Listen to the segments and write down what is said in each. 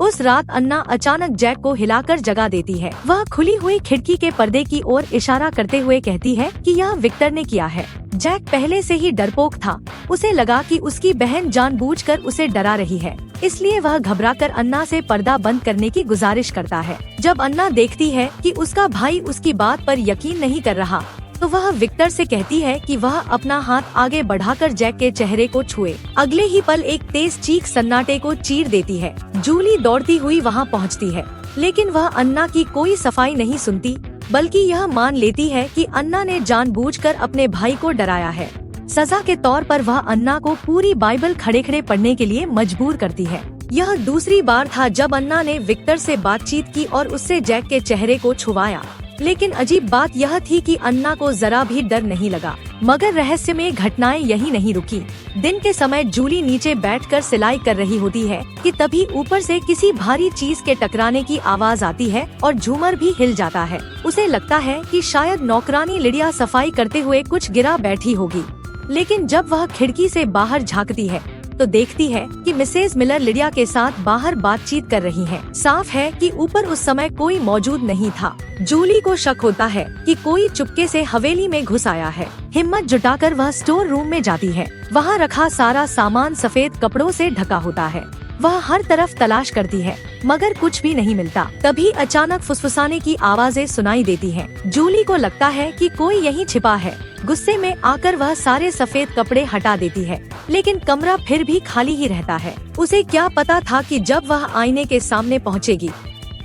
उस रात अन्ना अचानक जैक को हिलाकर जगा देती है। वह खुली हुई खिड़की के पर्दे की ओर इशारा करते हुए कहती है कि यह विक्टर ने किया है। जैक पहले से ही डरपोक था। उसे लगा कि उसकी बहन जानबूझकर उसे डरा रही है, इसलिए वह घबराकर अन्ना से पर्दा बंद करने की गुजारिश करता है। जब अन्ना देखती है कि उसका भाई उसकी बात पर यकीन नहीं कर रहा, तो वह विक्टर से कहती है कि वह अपना हाथ आगे बढ़ाकर जैक के चेहरे को छुए। अगले ही पल एक तेज चीख सन्नाटे को चीर देती है। जूली दौड़ती हुई वहां पहुंचती है, लेकिन वह अन्ना की कोई सफाई नहीं सुनती, बल्कि यह मान लेती है कि अन्ना ने जानबूझकर अपने भाई को डराया है। सजा के तौर पर वह अन्ना को पूरी बाइबल खड़े खड़े पढ़ने के लिए मजबूर करती है। यह दूसरी बार था जब अन्ना ने विक्टर से बातचीत की और उससे जैक के चेहरे को छुवाया। लेकिन अजीब बात यह थी कि अन्ना को जरा भी डर नहीं लगा। मगर रहस्यमय घटनाएं यही नहीं रुकी। दिन के समय जूली नीचे बैठकर सिलाई कर रही होती है कि तभी ऊपर से किसी भारी चीज के टकराने की आवाज आती है और झूमर भी हिल जाता है। उसे लगता है कि शायद नौकरानी लिडिया सफाई करते हुए कुछ गिरा बैठी होगी। लेकिन जब वह खिड़की से बाहर झांकती है तो देखती है कि मिसेज मिलर लिडिया के साथ बाहर बातचीत कर रही हैं। साफ है कि ऊपर उस समय कोई मौजूद नहीं था। जूली को शक होता है कि कोई चुपके से हवेली में घुस आया है। हिम्मत जुटाकर वह स्टोर रूम में जाती है। वहाँ रखा सारा सामान सफेद कपड़ों से ढका होता है। वह हर तरफ तलाश करती है, मगर कुछ भी नहीं मिलता। तभी अचानक फुसफुसाने की आवाजें सुनाई देती हैं। जूली को लगता है कि कोई यहीं छिपा है। गुस्से में आकर वह सारे सफेद कपड़े हटा देती है, लेकिन कमरा फिर भी खाली ही रहता है। उसे क्या पता था कि जब वह आईने के सामने पहुंचेगी,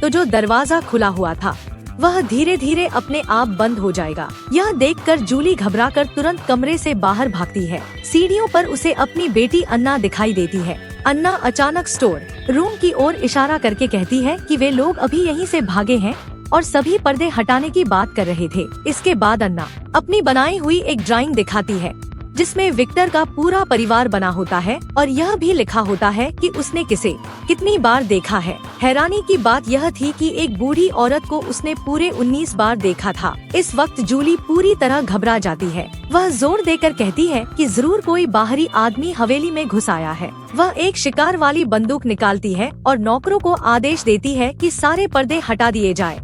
तो जो दरवाजा खुला हुआ था वह धीरे धीरे अपने आप बंद हो जाएगा। यह देखकर जूली घबराकर तुरंत कमरे से बाहर भागती है। सीढ़ियों पर उसे अपनी बेटी अन्ना दिखाई देती है। अन्ना अचानक स्टोर रूम की ओर इशारा करके कहती है कि वे लोग अभी यहीं से भागे हैं और सभी पर्दे हटाने की बात कर रहे थे। इसके बाद अन्ना अपनी बनाई हुई एक ड्राइंग दिखाती है, जिसमें विक्टर का पूरा परिवार बना होता है और यह भी लिखा होता है कि उसने किसे कितनी बार देखा है। हैरानी की बात यह थी कि एक बूढ़ी औरत को उसने पूरे 19 बार देखा था। इस वक्त जूली पूरी तरह घबरा जाती है। वह जोर देकर कहती है कि जरूर कोई बाहरी आदमी हवेली में घुस आया है। वह एक शिकार वाली बंदूक निकालती है और नौकरों को आदेश देती है कि सारे पर्दे हटा दिए जाएं,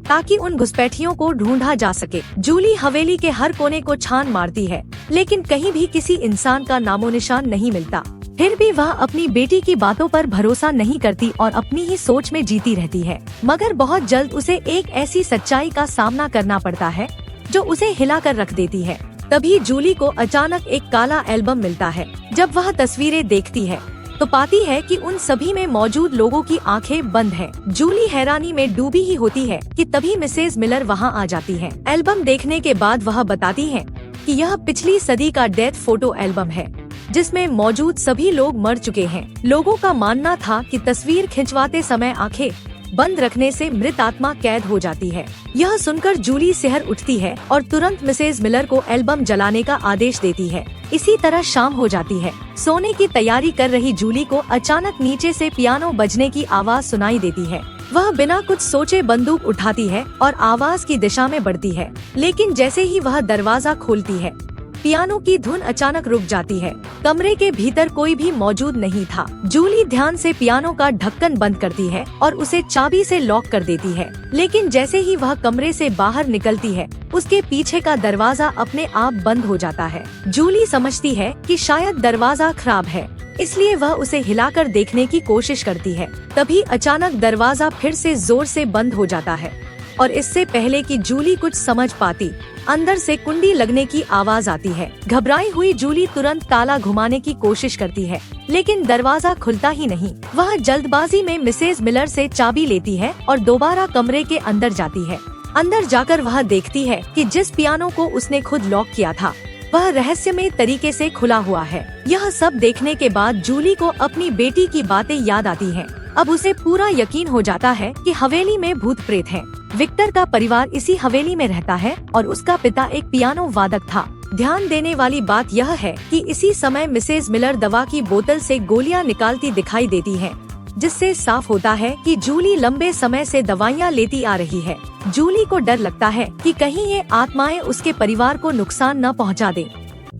ताकि उन घुसपैठियों को ढूंढा जा सके। जूली हवेली के हर कोने को छान मारती है, लेकिन कहीं भी किसी इंसान का नामो निशान नहीं मिलता। फिर भी वह अपनी बेटी की बातों पर भरोसा नहीं करती और अपनी ही सोच में जीती रहती है। मगर बहुत जल्द उसे एक ऐसी सच्चाई का सामना करना पड़ता है जो उसे हिला कर रख देती है। तभी जूली को अचानक एक काला एल्बम मिलता है। जब वह तस्वीरें देखती है तो पाती है कि उन सभी में मौजूद लोगों की आंखें बंद हैं। जूली हैरानी में डूबी ही होती है कि तभी मिसेज मिलर वहां आ जाती है। एल्बम देखने के बाद वह बताती है कि यह पिछली सदी का डेथ फोटो एल्बम है, जिसमें मौजूद सभी लोग मर चुके हैं। लोगों का मानना था कि तस्वीर खिंचवाते समय आंखें बंद रखने से मृत आत्मा कैद हो जाती है। यह सुनकर जूली सिहर उठती है और तुरंत मिसेज मिलर को एल्बम जलाने का आदेश देती है। इसी तरह शाम हो जाती है। सोने की तैयारी कर रही जूली को अचानक नीचे से पियानो बजने की आवाज सुनाई देती है। वह बिना कुछ सोचे बंदूक उठाती है और आवाज की दिशा में बढ़ती है, लेकिन जैसे ही वह दरवाजा खोलती है, पियानो की धुन अचानक रुक जाती है। कमरे के भीतर कोई भी मौजूद नहीं था। जूली ध्यान से पियानो का ढक्कन बंद करती है और उसे चाबी से लॉक कर देती है। लेकिन जैसे ही वह कमरे से बाहर निकलती है, उसके पीछे का दरवाजा अपने आप बंद हो जाता है। जूली समझती है कि शायद दरवाजा खराब है, इसलिए वह उसे हिलाकर देखने की कोशिश करती है। तभी अचानक दरवाजा फिर से जोर से बंद हो जाता है और इससे पहले कि जूली कुछ समझ पाती, अंदर से कुंडी लगने की आवाज आती है। घबराई हुई जूली तुरंत ताला घुमाने की कोशिश करती है, लेकिन दरवाजा खुलता ही नहीं। वह जल्दबाजी में मिसेज मिलर से चाबी लेती है और दोबारा कमरे के अंदर जाती है। अंदर जाकर वह देखती है कि जिस पियानो को उसने खुद लॉक किया था, वह रहस्यमय तरीके से खुला हुआ है। यह सब देखने के बाद जूली को अपनी बेटी की बातें याद आती हैं। अब उसे पूरा यकीन हो जाता है कि हवेली में भूत प्रेत हैं। विक्टर का परिवार इसी हवेली में रहता है और उसका पिता एक पियानो वादक था। ध्यान देने वाली बात यह है कि इसी समय मिसेज मिलर दवा की बोतल से गोलियां निकालती दिखाई देती हैं, जिससे साफ होता है कि जूली लंबे समय से दवाइयां लेती आ रही है। जूली को डर लगता है कि कहीं ये आत्माएं उसके परिवार को नुकसान न पहुंचा दें,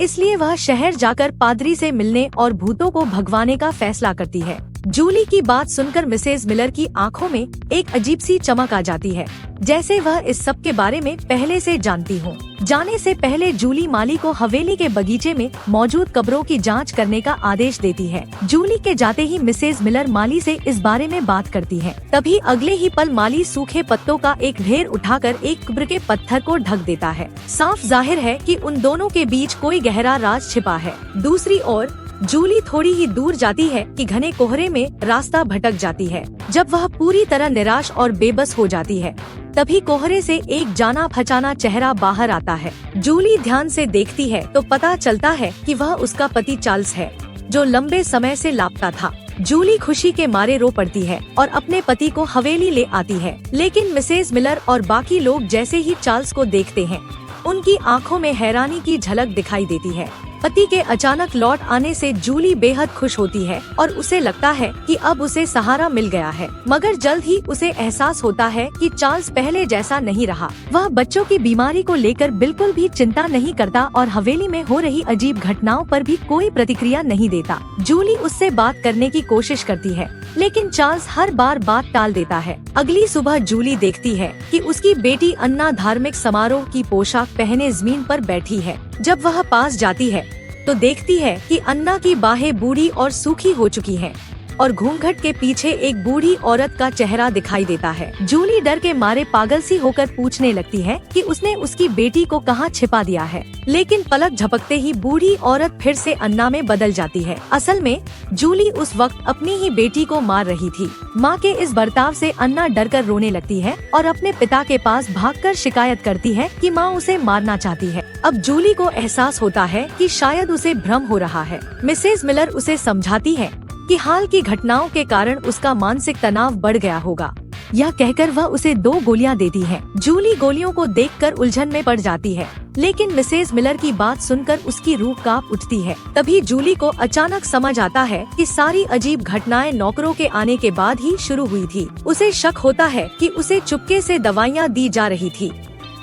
इसलिए वह शहर जाकर पादरी से मिलने और भूतों को भगवाने का फैसला करती है। जूली की बात सुनकर मिसेज मिलर की आंखों में एक अजीब सी चमक आ जाती है, जैसे वह इस सब के बारे में पहले से जानती हो। जाने से पहले जूली माली को हवेली के बगीचे में मौजूद कब्रों की जांच करने का आदेश देती है। जूली के जाते ही मिसेज मिलर माली से इस बारे में बात करती है। तभी अगले ही पल माली सूखे पत्तों का एक ढेर उठाकर एक कब्र के पत्थर को ढक देता है। साफ जाहिर है कि उन दोनों के बीच कोई गहरा राज छिपा है। दूसरी ओर जूली थोड़ी ही दूर जाती है कि घने कोहरे में रास्ता भटक जाती है। जब वह पूरी तरह निराश और बेबस हो जाती है, तभी कोहरे से एक जाना पहचाना चेहरा बाहर आता है। जूली ध्यान से देखती है तो पता चलता है कि वह उसका पति चार्ल्स है, जो लंबे समय से लापता था। जूली खुशी के मारे रो पड़ती है और अपने पति को हवेली ले आती है। लेकिन मिसेज मिलर और बाकी लोग जैसे ही चार्ल्स को देखते हैं, उनकी आंखों में हैरानी की झलक दिखाई देती है। पति के अचानक लौट आने से जूली बेहद खुश होती है और उसे लगता है कि अब उसे सहारा मिल गया है। मगर जल्द ही उसे एहसास होता है कि चार्ल्स पहले जैसा नहीं रहा। वह बच्चों की बीमारी को लेकर बिल्कुल भी चिंता नहीं करता और हवेली में हो रही अजीब घटनाओं पर भी कोई प्रतिक्रिया नहीं देता। जूली उससे बात करने की कोशिश करती है, लेकिन चार्ल्स हर बार बात टाल देता है। अगली सुबह जूली देखती है कि उसकी बेटी अन्ना धार्मिक समारोह की पोशाक पहने जमीन पर बैठी है। जब वह पास जाती है तो देखती है कि अन्ना की बाहें बूढ़ी और सूखी हो चुकी हैं और घूंघट के पीछे एक बूढ़ी औरत का चेहरा दिखाई देता है। जूली डर के मारे पागल सी होकर पूछने लगती है कि उसने उसकी बेटी को कहाँ छिपा दिया है, लेकिन पलक झपकते ही बूढ़ी औरत फिर से अन्ना में बदल जाती है। असल में जूली उस वक्त अपनी ही बेटी को मार रही थी। माँ के इस बर्ताव से अन्ना डरकर रोने लगती है और अपने पिता के पास भागकर शिकायत करती है कि माँ उसे मारना चाहती है। अब जूली को एहसास होता है कि शायद उसे भ्रम हो रहा है। मिसेज मिलर उसे समझाती है कि हाल की घटनाओं के कारण उसका मानसिक तनाव बढ़ गया होगा। यह कहकर वह उसे 2 गोलियां देती है। जूली गोलियों को देखकर उलझन में पड़ जाती है, लेकिन मिसेज मिलर की बात सुनकर उसकी रूह कांप उठती है। तभी जूली को अचानक समझ आता है कि सारी अजीब घटनाएं नौकरों के आने के बाद ही शुरू हुई थी। उसे शक होता है कि उसे चुपके से दवाइयां दी जा रही थी,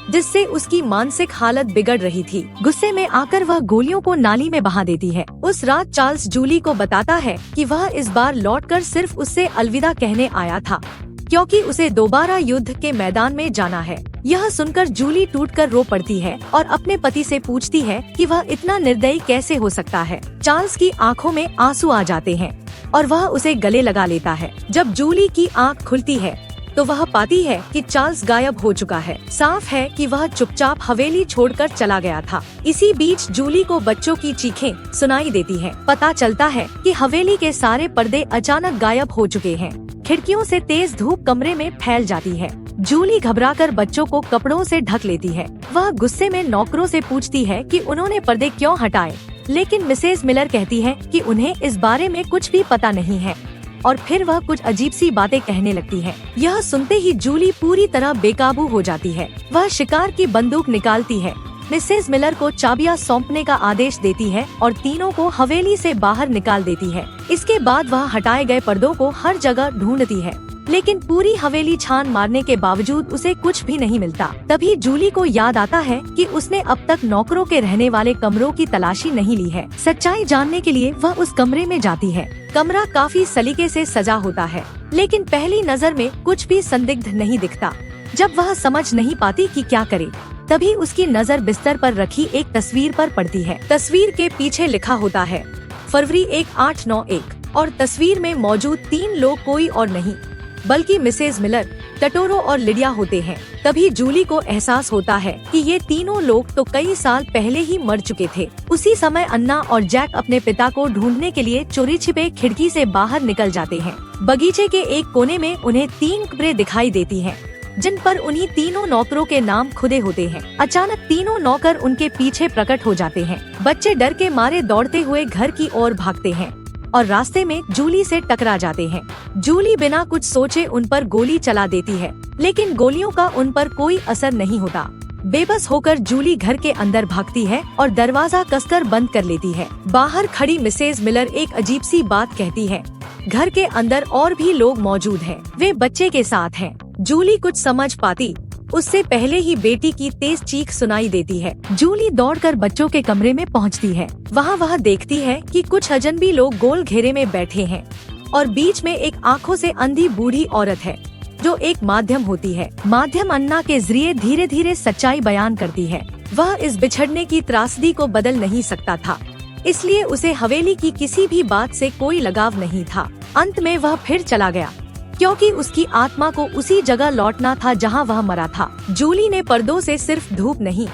जिससे उसकी मानसिक हालत बिगड़ रही थी। गुस्से में आकर वह गोलियों को नाली में बहा देती है। उस रात चार्ल्स जूली को बताता है कि वह इस बार लौटकर सिर्फ उससे अलविदा कहने आया था, क्योंकि उसे दोबारा युद्ध के मैदान में जाना है। यह सुनकर जूली टूटकर रो पड़ती है और अपने पति से पूछती है कि वह इतना निर्दयी कैसे हो सकता है। चार्ल्स की आंखों में आंसू आ जाते हैं और वह उसे गले लगा लेता है। जब जूली की आंख खुलती है तो वह पाती है कि चार्ल्स गायब हो चुका है। साफ है कि वह चुपचाप हवेली छोड़कर चला गया था। इसी बीच जूली को बच्चों की चीखें सुनाई देती हैं। पता चलता है कि हवेली के सारे पर्दे अचानक गायब हो चुके हैं। खिड़कियों से तेज धूप कमरे में फैल जाती है। जूली घबराकर बच्चों को कपड़ों से ढक लेती है। वह गुस्से में नौकरों से पूछती है कि उन्होंने पर्दे क्यों हटाए, लेकिन मिसेज मिलर कहती है कि उन्हें इस बारे में कुछ भी पता नहीं है और फिर वह कुछ अजीब सी बातें कहने लगती है। यह सुनते ही जूली पूरी तरह बेकाबू हो जाती है। वह शिकार की बंदूक निकालती है, मिसेज मिलर को चाबियां सौंपने का आदेश देती है और तीनों को हवेली से बाहर निकाल देती है। इसके बाद वह हटाए गए पर्दों को हर जगह ढूंढती है, लेकिन पूरी हवेली छान मारने के बावजूद उसे कुछ भी नहीं मिलता। तभी जूली को याद आता है कि उसने अब तक नौकरों के रहने वाले कमरों की तलाशी नहीं ली है। सच्चाई जानने के लिए वह उस कमरे में जाती है। कमरा काफी सलीके से सजा होता है, लेकिन पहली नजर में कुछ भी संदिग्ध नहीं दिखता। जब वह समझ नहीं पाती कि क्या करे, तभी उसकी नजर बिस्तर पर रखी एक तस्वीर पर पड़ती है। तस्वीर के पीछे लिखा होता है फरवरी 1891 और तस्वीर में मौजूद 3 लोग कोई और नहीं बल्कि मिसेज मिलर, टटोरो और लिडिया होते हैं। तभी जूली को एहसास होता है कि ये तीनों लोग तो कई साल पहले ही मर चुके थे। उसी समय अन्ना और जैक अपने पिता को ढूंढने के लिए चोरी छिपे खिड़की से बाहर निकल जाते हैं। बगीचे के एक कोने में उन्हें 3 कब्रें दिखाई देती हैं, जिन पर उन्हीं तीनों नौकरों के नाम खुदे होते हैं। अचानक तीनों नौकर उनके पीछे प्रकट हो जाते हैं। बच्चे डर के मारे दौड़ते हुए घर की ओर भागते हैं और रास्ते में जूली से टकरा जाते हैं। जूली बिना कुछ सोचे उन पर गोली चला देती है, लेकिन गोलियों का उन पर कोई असर नहीं होता। बेबस होकर जूली घर के अंदर भागती है और दरवाजा कसकर बंद कर लेती है। बाहर खड़ी मिसेज मिलर एक अजीब सी बात कहती है। घर के अंदर और भी लोग मौजूद हैं। वे बच्चे के साथ हैं। जूली कुछ समझ पाती उससे पहले ही बेटी की तेज चीख सुनाई देती है। जूली दौड़कर बच्चों के कमरे में पहुंचती है। वहाँ वह देखती है कि कुछ अजनबी लोग गोल घेरे में बैठे हैं। और बीच में एक आंखों से अंधी बूढ़ी औरत है जो एक माध्यम होती है। माध्यम अन्ना के जरिए धीरे धीरे सच्चाई बयान करती है। वह इस बिछड़ने की त्रासदी को बदल नहीं सकता था, इसलिए उसे हवेली की किसी भी बात से कोई लगाव नहीं था। अंत में वह फिर चला गया क्योंकि उसकी आत्मा को उसी जगह लौटना था जहां वह मरा था। जूली ने पर्दों से सिर्फ धूप नहीं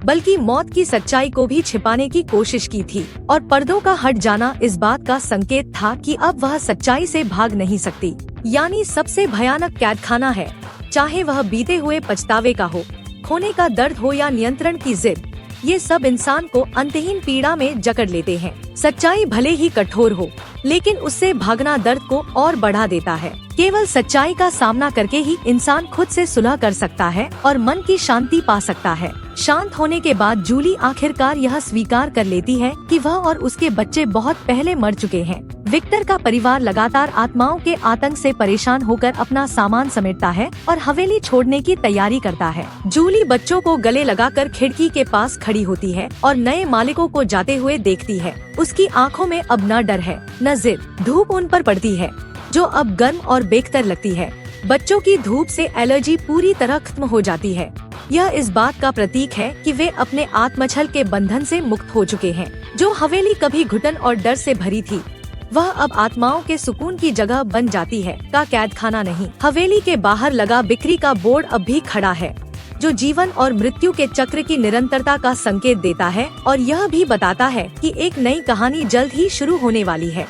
बल्कि मौत की सच्चाई को भी छिपाने की कोशिश की थी, और पर्दों का हट जाना इस बात का संकेत था कि अब वह सच्चाई से भाग नहीं सकती। यानी सबसे भयानक कैदखाना है, चाहे वह बीते हुए पछतावे का हो, खोने का दर्द हो या नियंत्रण की जिद, ये सब इंसान को अंतहीन पीड़ा में जकड़ लेते हैं। सच्चाई भले ही कठोर हो, लेकिन उससे भागना दर्द को और बढ़ा देता है। केवल सच्चाई का सामना करके ही इंसान खुद से सुलह कर सकता है और मन की शांति पा सकता है। शांत होने के बाद जूली आखिरकार यह स्वीकार कर लेती है कि वह और उसके बच्चे बहुत पहले मर चुके हैं। विक्टर का परिवार लगातार आत्माओं के आतंक से परेशान होकर अपना सामान समेटता है और हवेली छोड़ने की तैयारी करता है। जूली बच्चों को गले लगाकर खिड़की के पास खड़ी होती है और नए मालिकों को जाते हुए देखती है। उसकी आंखों में अब न डर है न जिद। धूप उन पर पड़ती है जो अब गर्म और बेखतर लगती है। बच्चों की धूप से एलर्जी पूरी तरह खत्म हो जाती है। यह इस बात का प्रतीक है कि वे अपने आत्मछल के बंधन से मुक्त हो चुके हैं। जो हवेली कभी घुटन और डर से भरी थी, वह अब आत्माओं के सुकून की जगह बन जाती है। का कैदखाना नहीं। हवेली के बाहर लगा बिक्री का बोर्ड अब भी खड़ा है, जो जीवन और मृत्यु के चक्र की निरंतरता का संकेत देता है और यह भी बताता है कि एक नई कहानी जल्द ही शुरू होने वाली है।